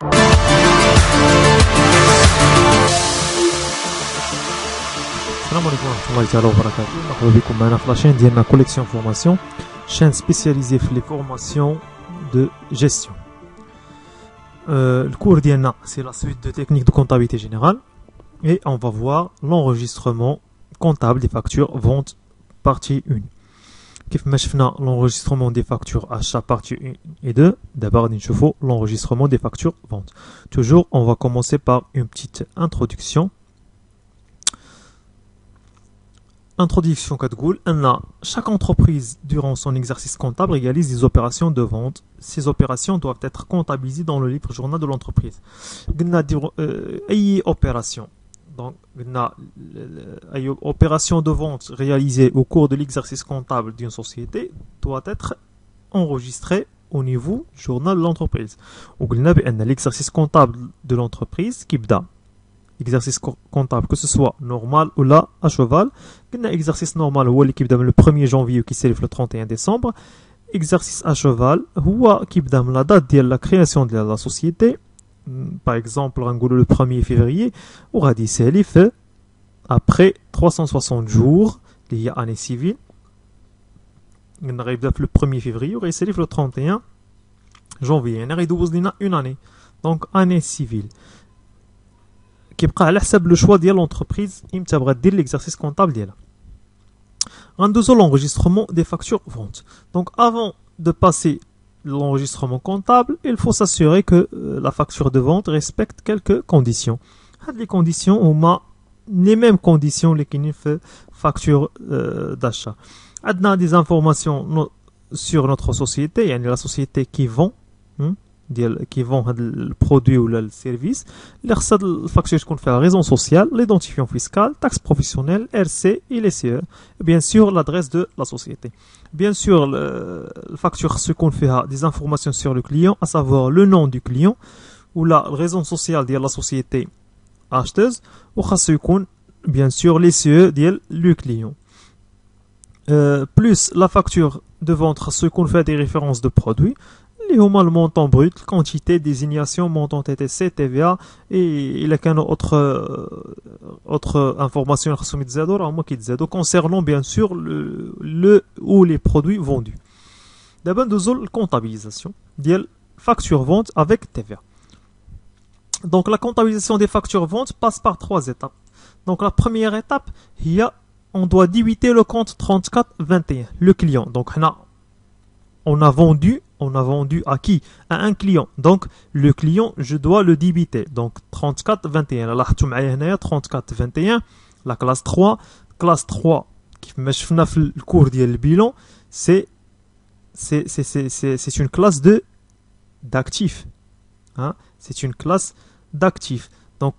السلام عليكم ورحمة الله تعالى وبركاته. مرحبا بكم معنا في لاشين ديالنا كوليكسيون فورماسيون, chaîne spécialisée في les formations de gestion. Le cours d'IENA, c'est la suite de techniques de comptabilité générale et on va voir l'enregistrement comptable des factures vente partie 1. كيف ما شفنا l'enregistrement des factures achat partie 1 et 2, d'abord نشوفوا l'enregistrement des factures vente. Toujours, on va commencer par une petite introduction. Introduction كتقول أن chaque entreprise durant son exercice comptable réalise des opérations de vente. Ces opérations doivent être comptabilisées dans le livre journal de l'entreprise. قلنا أي opération, donc قلنا أي opération de vente réalisée au cours de l'exercice comptable d'une société doit être enregistrée au niveau journal de l'entreprise. وقلنا بأن l'exercice comptable de l'entreprise كيبدأ exercice comptable, que ce soit normal ou là à cheval. Exercice normal هو اللي كيبدا من le 1er janvier qui s'élève le 31 décembre. Exercice à cheval هو كيبدا من la date ديال la création de la société, par exemple غنقولوا le 1er février وغادي يسالف après 360 jours اللي هي année civile. قلنا غيبدا في le 1er février وغيسالف le 31 janvier, يعني غيدوز لنا une année, donc année civile. كيبقى على حسب لو شوا ديال لونتربريز امتى بغات دير ليكزارسيس كونطابل ديالها. غندوزو l'enregistrement des factures vente. Donc avant de passer l'enregistrement comptable, il faut s'assurer que la facture de vente respecte quelques conditions. هاد les conditions هما les mêmes conditions اللي كاينين في facture d'achat. عندنا des informations sur notre société, يعني la société qui vend qui vend le produit ou le service. Les factures تكون فيها raison sociale, l'identifiant fiscal, taxe professionnelle, RC et les CE. Bien sûr, l'adresse de la société. Bien sûr, la facture se compte فيها des informations sur le client, à savoir le nom du client ou la raison sociale de la société acheteuse, ou خاصو يكون bien sûr les CE ديال le client. Plus la facture de vente خاصو يكون فيها des références de produits. اللي هما le montant brut, quantité, désignation, montant TTC, TVA et il y a autre information concernant bien sûr le ou les produits vendus. D'abord la comptabilisation ديال facture vente avec TVA. Donc la comptabilisation des factures vente passe par 3 étapes. Donc la première étape, on doit débiter le compte 3421, le client. Donc on a vendu à qui? À un client. Donc, le client, je dois le débiter. Donc, 34-21. Là, 34-21, la classe 3. Classe 3, qui me fait le cours du bilan, c'est une classe d'actifs. Hein? C'est une classe d'actifs. Donc,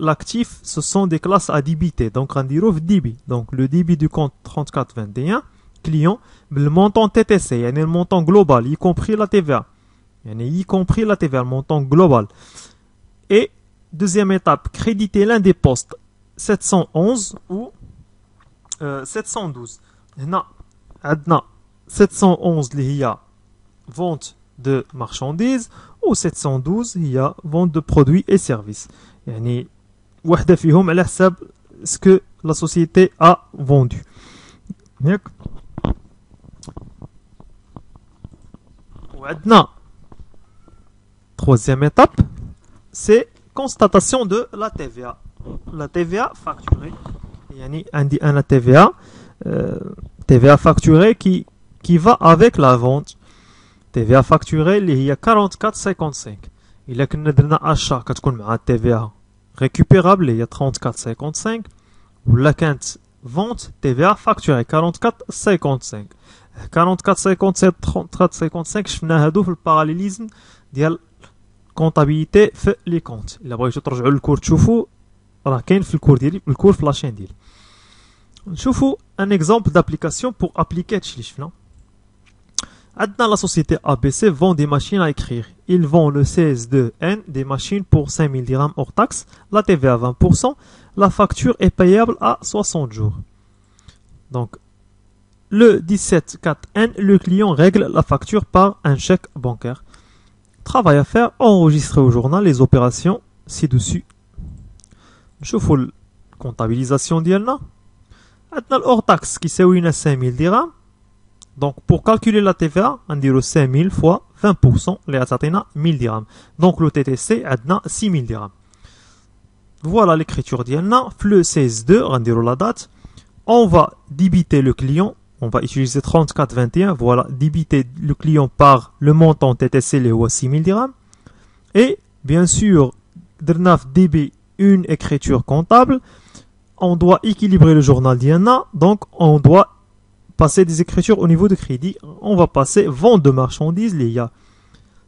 l'actif, ce sont des classes à débiter. Donc, on dit débit. Donc, le débit du compte 34-21. Client, le montant TTC, yani le montant global, y compris la TVA. Le montant global. Et deuxième étape, créditer l'un des postes 711 ou 712. Là, 711 il y a vente de marchandises ou 712 il y a vente de produits et services. Yani واحدة فيهم على حساب ce que la société a vendu. Maintenant, troisième étape, c'est constatation de la TVA. La TVA facturée. Yani, la TVA, TVA facturée qui va avec la vente. TVA facturée, il y a 44,55. Il y a un achat qui a TVA récupérable, il y a 34,55. Ou la vente, TVA facturée, 44,55. 44 57 33 55 شفنا هادو في الباراليليزم ديال كونطابيليتي في لي كونت. الا بغيتو ترجعوا للكور تشوفوا راه كاين في الكور ديالي الكور في لاشين ديالي. نشوفوا ان اكزامبل دابليكاسيون بور ابليكي هادشي اللي شفنا. عندنا la société ABC vend des machines à écrire. Ils vendent le CS2N des machines pour 5000 dirhams hors taxe, la TVA à 20%, la facture est payable à 60 jours. Donc le 17.4N, le client règle la facture par un chèque bancaire. Travail à faire, enregistrer au journal les opérations ci-dessus. نشوفوا الكونتابيليزاسيون ديالنا. عندنا الهors taxe qui ساوينا 5000 درهم. Donc pour calculer la TVA, نديرو 5000 fois 20% اللي غتعطينا 1000 درهم. Donc le TTC عندنا 6000 درهم. Voilà l'écriture ديالنا. في le 16-2 غنديرو la date. On va débiter le client. On va utiliser 3421. Voilà, débiter le client par le montant TTC اللي هو 6000 درهم. Et bien sûr, درنا في DB une écriture comptable. On doit équilibrer le journal d'Iana. Donc on doit passer des écritures au niveau de crédit. On va passer vente de marchandises. Il y a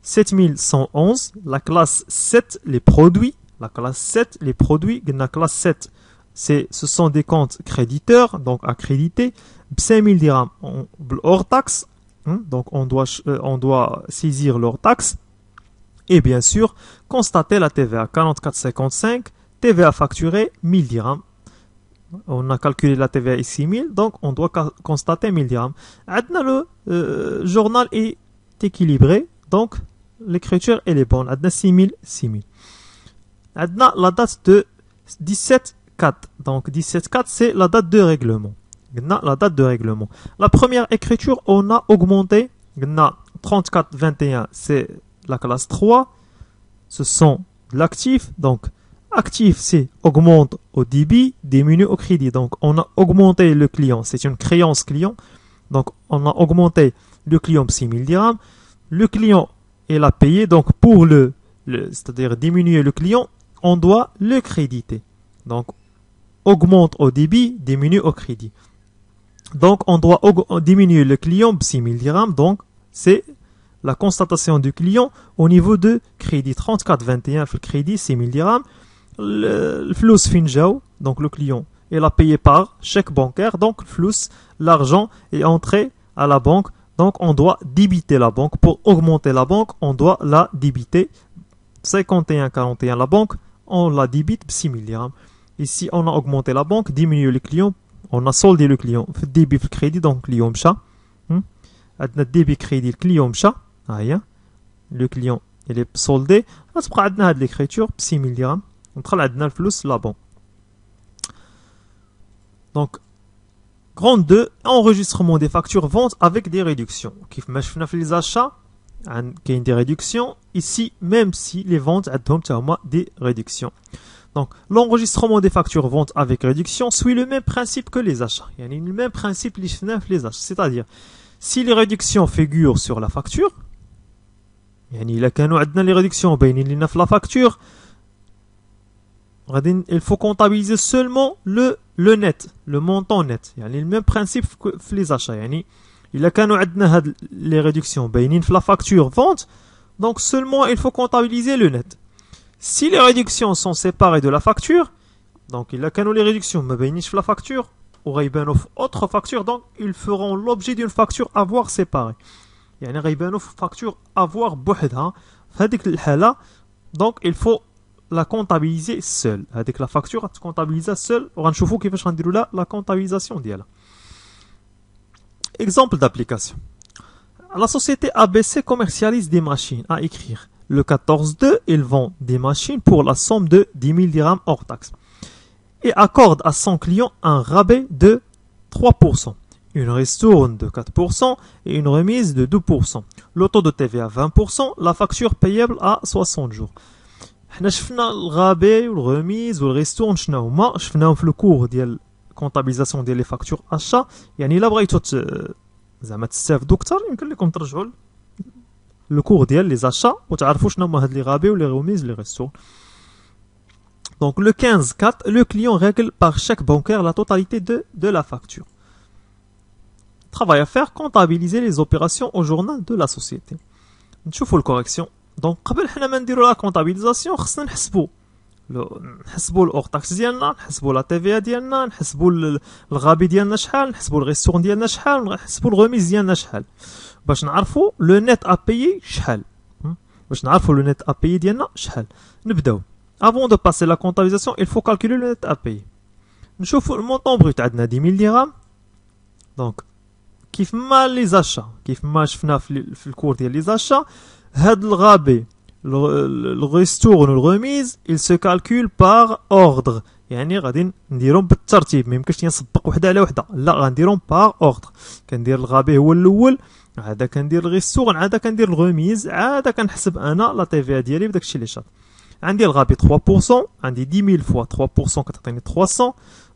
7111. La classe 7, les produits. La classe 7, les produits. La classe 7, ce sont des comptes créditeurs, donc accrédités. 5000 dirhams hors taxe. Donc on doit saisir leur taxe. Et bien sûr, constater la TVA 44,55. TVA facturée 1000 dirhams. On a calculé la TVA ici 6000, donc on doit constater 1000 dirhams. Le journal est équilibré, donc l'écriture elle est bonne. 6000, 6000. La date de 17-4. Donc 17-4 c'est la date de règlement. La date de règlement. La première écriture, on a augmenté. 34-21 c'est la classe 3. Ce sont l'actif, donc actif, c'est augmente au débit, diminue au crédit. Donc, on a augmenté le client. C'est une créance client. Donc, on a augmenté le client 6000 dirhams. Le client, il a payé. Donc, pour c'est-à-dire diminuer le client, on doit le créditer. Donc, augmente au débit, diminue au crédit. Donc, on doit diminuer le client 6000 dirhams. Donc, c'est la constatation du client au niveau de crédit. 34,21 le crédit, 6000 dirhams. Le flux finjao, donc le client, il a payé par chèque bancaire, donc flux, l'argent est entré à la banque, donc on doit débiter la banque. Pour augmenter la banque, on doit la débiter. 51,41 la banque, on la débite 6000 dirhams. Ici, on a augmenté la banque, diminué le client, on a soldé le client. Fait débit le crédit, donc client mcha. Adna débit crédit, le client mcha. Le client, il est soldé. Après, adna de l'écriture 6000 dirhams. On travaille dans le flux là-bas. Donc, grande 2, enregistrement des factures vente avec des réductions. Qui fait les achats, il y a des réductions. Ici, même si les ventes ont des réductions. Donc, l'enregistrement des factures vente avec réduction suit le même principe que les achats. Il y a le même principe les achats. C'est-à-dire, si les réductions figurent sur la facture, il y a les réductions sur la facture, il faut comptabiliser seulement le net, le montant net. Il y a le même principe que les achats. Il y a les réductions sur la facture vente, donc seulement il faut comptabiliser le net. Si les réductions sont séparées de la facture, donc il y a les réductions sur la facture, ou autre facture, donc ils feront l'objet d'une facture à voir séparée. Il y a une facture à voir بوحدها. Donc il faut la comptabiliser seule. Avec la facture, à comptabiliser seule. On va voir comment la comptabilisation d'elle. Exemple d'application. La société ABC commercialise des machines à écrire. Le 14-2, ils vendent des machines pour la somme de 10 000 dirhams hors taxe. Et accorde à son client un rabais de 3%, une ristourne de 4% et une remise de 2%. Le taux de TVA 20%, la facture payable à 60 jours. حنا شفنا الغابي والغميز والريستورن شنو هما شفناهم في الكور ديال كونطابيزاسيون ديال لي فاكتور اشا. يعني الا بغيتو زعما تستافدوا اكثر يمكن لكم ترجعوا الكور ديال لي زاشا وتعرفوا شنو هما هاد لي غابي ولي غميز لي ريستورن. Donc le 15-4, le client règle par chèque bancaire la totalité de la facture. Travail à faire, comptabiliser les opérations au journal de la société. نشوفوا الكوريكسيون. دونك قبل حنا ما نديرو لا كونطابيليزاسيون خصنا نحسبوا الاور تاكس ديالنا، نحسبوا لا تي في ديالنا، نحسبوا الغابي ديالنا شحال، نحسبوا الريستورون ديالنا شحال، نحسبوا الغوميز ديالنا شحال باش نعرفوا لو نيت ا بايي شحال. باش نعرفوا لو نيت ا بايي ديالنا شحال. نبداو avant de passer la comptabilisation il faut calculer le net à payer. نشوفوا المونطون بروت عندنا 10000 درهم. دونك كيف ما لي زاشا كيف ما شفنا في الكور ديال لي زاشا هاد الغابي الريستورن والغوميز il se calcule par ordre. يعني غادي نديرهم بالترتيب، ما يمكنش نسبق وحده على وحده، لا غنديرهم باغ اوردر. كندير الغابي هو الاول، عادا كندير الغيستورن، عادا كندير الغوميز، عادا كنحسب انا لا تي في ديالي بداك الشيء اللي شاط. عندي الغابي 3%، عندي 10000 فوا 3% كتعطيني 300.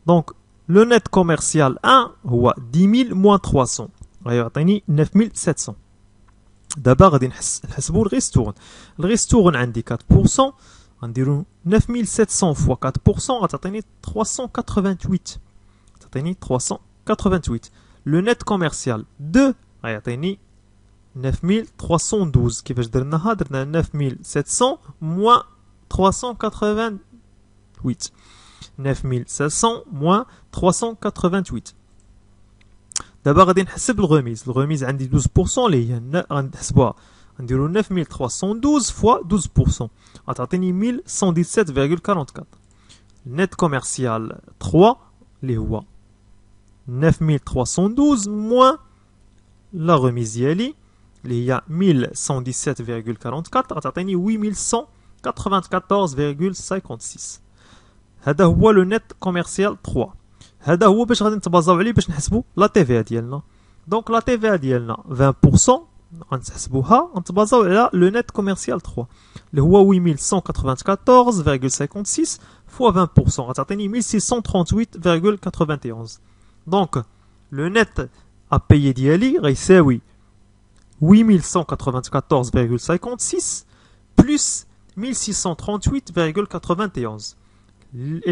دونك لو نت كوميرسيال 1 هو 10000 موان 300 غيعطيني 9700. دابا غادي نحسبوا الغيستورن. الغيستورن عندي 4%، غنديرو 9700 فوا 4% غتعطيني 388. تعطيني 388. لو نت كوميرسيال 2 غيعطيني 9312. كيفاش درناها؟ درنا 9700 موان 388. 9700 موان 388. دابا غادي نحسب الغوميز. الغوميز عندي 12% اللي هي غنحسبوها، نديرو 9312 فوا 12% غتعطيني 1117.44. نت كوميرسيال 3 اللي هو 9312 موان لا غوميز ديالي اللي هي 1117.44 غتعطيني 8194.56. هذا هو لو نت كوميرسيال 3. هذا هو باش غادي نتبازاو عليه باش نحسبوا لا تي في ديالنا. دونك لا تي في ديالنا 20% غنحسبوها، نتبازاو على لو نت كوميرسيال 3 اللي هو 8194.56 فوا 20% غتعطيني 1638.91. دونك لو نت ا بايي ديالي غيساوي 8194.56 plus 1638.91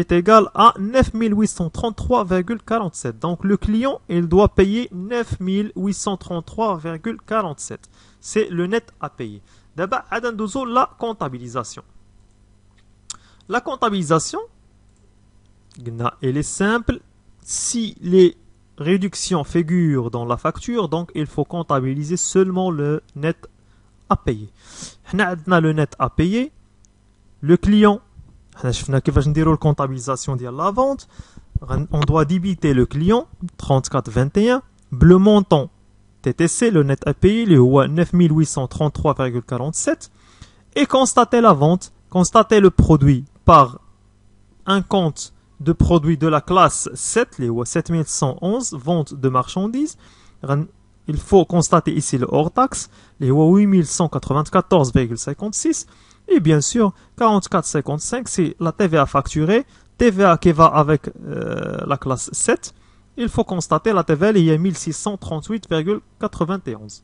est égal à 9833,47. Donc le client, il doit payer 9833,47. C'est le net à payer. D'abord, on la comptabilisation. La comptabilisation, elle est simple. Si les réductions figurent dans la facture, donc il faut comptabiliser seulement le net à payer. On a le net à payer. Le client, on a la comptabilisation de la vente. On doit débiter le client 34,21. Le montant TTC, le net à payer, il est 9833,47. Et constater la vente, constater le produit par un compte de produits de la classe 7, les 7111, vente de marchandises. Il faut constater ici le hors-taxe, les 8194,56. Et bien sûr, 44,55, c'est la TVA facturée, TVA qui va avec la classe 7. Il faut constater la TVA, il y a 1638,91.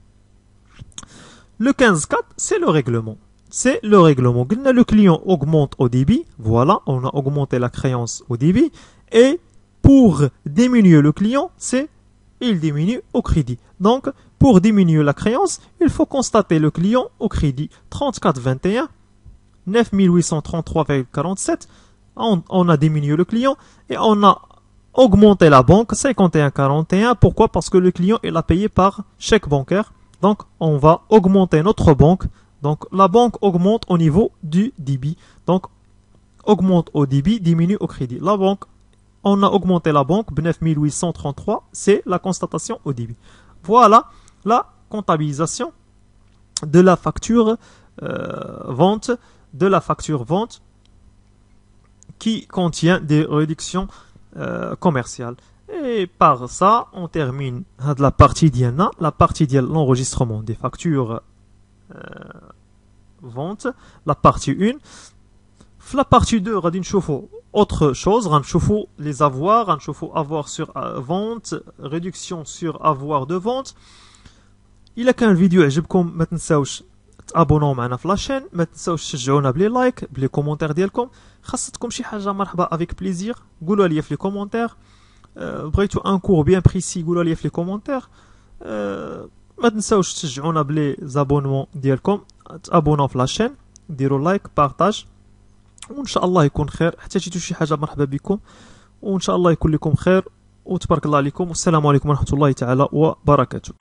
Le 15,4, c'est le règlement. C'est le règlement. Le client augmente au débit. Voilà, on a augmenté la créance au débit. Et pour diminuer le client, c'est il diminue au crédit. Donc, pour diminuer la créance, il faut constater le client au crédit. 34,21, 9833,47. On a diminué le client et on a augmenté la banque 51,41. Pourquoi? Parce que le client il a payé par chèque bancaire. Donc, on va augmenter notre banque. Donc, la banque augmente au niveau du débit. Donc, augmente au débit, diminue au crédit. La banque, on a augmenté la banque, 9833, c'est la constatation au débit. Voilà la comptabilisation de la facture vente, qui contient des réductions commerciales. Et par ça, on termine la partie d'IANA, la partie de l'enregistrement des factures vente, la partie 1. La partie 2, غادي نشوفوا autre chose, غنشوفوا les avoirs, غنشوفوا avoir sur vente, réduction sur avoir de vente. إلا كان الفيديو عجبكم ما تنساوش تابوناو معنا في لاشين، ما تنساوش تشجعونا بلي لايك بلي كومونتير ديالكم. خاصتكم شي حاجه مرحبا افيك بليزير، قولوا لي في لي كومونتير. بغيتو ان كور بيان بريسي قولوا لي في لي كومونتير. ما تنساوش تشجعونا بلي زابونمون ديالكم، تابوناو في لاشين، ديروا لايك بارطاج، وان شاء الله يكون خير. حتى جيتو شي حاجه مرحبا بكم، وان شاء الله يكون لكم خير وتبارك الله عليكم، والسلام عليكم ورحمه الله تعالى وبركاته.